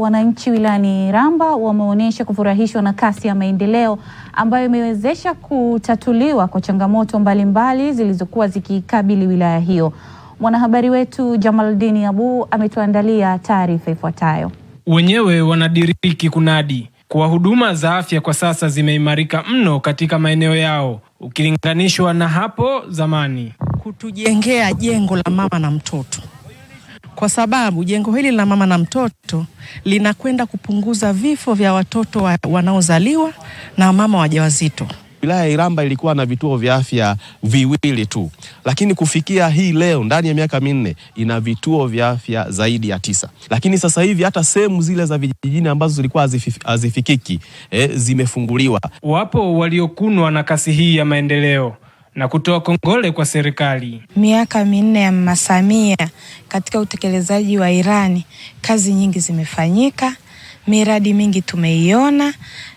Wananchi wilayani Iramba wameonyesha kufurahishwa na kasi ya maendeleo ambayo imewezesha kutatuliwa kwa changamoto mbalimbali zilizokuwa zikikabili wilaya hiyo. Mwanahabari wetu Jamaldini Abu ametuandalia taarifa ifuatayo. Wenyewe wanadiriki kunadi kwa huduma za afya kwa sasa zimeimarika mno katika maeneo yao ukilinganishwa na hapo zamani. Kutujengea jengo la mama na mtoto, kwa sababu jengo hili la mama na mtoto linakwenda kupunguza vifo vya watoto wanaozaliwa na mama wajawazito. Wilaya ya Iramba ilikuwa na vituo vya afya viwili tu, lakini kufikia hii leo ndani ya miaka minne ina vituo vya afya zaidi ya 9. Lakini sasa hivi hata sehemu zile za vijijini ambazo zilikuwa hazifikiki zimefunguliwa. Wapo waliokunwa na kasi hii ya maendeleo na kutoa kongole kwa serikali. Miaka 4 ya Mama Samia katika utekelezaji wa Irani, kazi nyingi zimefanyika, miradi mingi tumeiona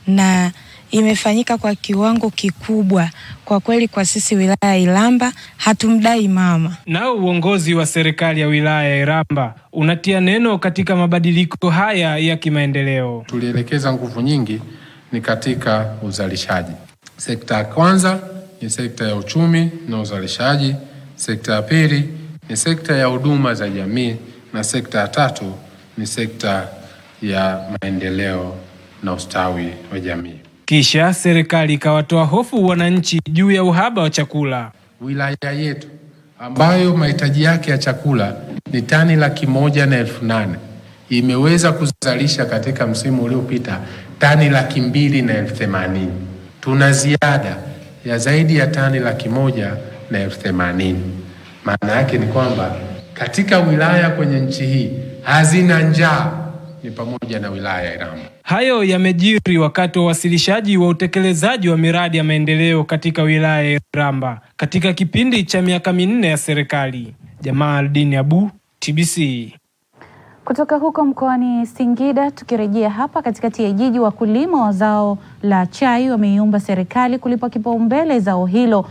na imefanyika kwa kiwango kikubwa. Kwa kweli kwa sisi wilaya ya Iramba hatumdai mama. Nao uongozi wa serikali ya wilaya ya Iramba unatia neno katika mabadiliko haya ya kimaendeleo. Tulielekeza nguvu nyingi ni katika uzalishaji. Sekta ya kwanza ni sekta ya uchumi na uzalishaji, sekta ya pili ni sekta ya huduma za jamii, na sekta ya tatu ni sekta ya maendeleo na ustawi wa jamii. Kisha serikali ikawatoa hofu wananchi juu ya uhaba wa chakula. Wilaya yetu ambayo mahitaji yake ya chakula ni tani 101,800 imeweza kuzalisha katika msimu uliopita tani 200,80. Tuna ziada ya zaidi ya tani 100,80. Maana yake ni kwamba katika wilaya kwenye nchi hii hazina njaa ni pamoja na wilaya ya Iramba. Hayo yamejiri wakati wa uwasilishaji wa utekelezaji wa miradi ya maendeleo katika wilaya ya Iramba katika kipindi cha miaka 4 ya serikali. Jamaldini Abu, TBC. Kutoka huko mkoani Singida tukirejea hapa katikati ya jiji, wakulima wa zao la chai wameiomba serikali kulipa kipaumbele zao hilo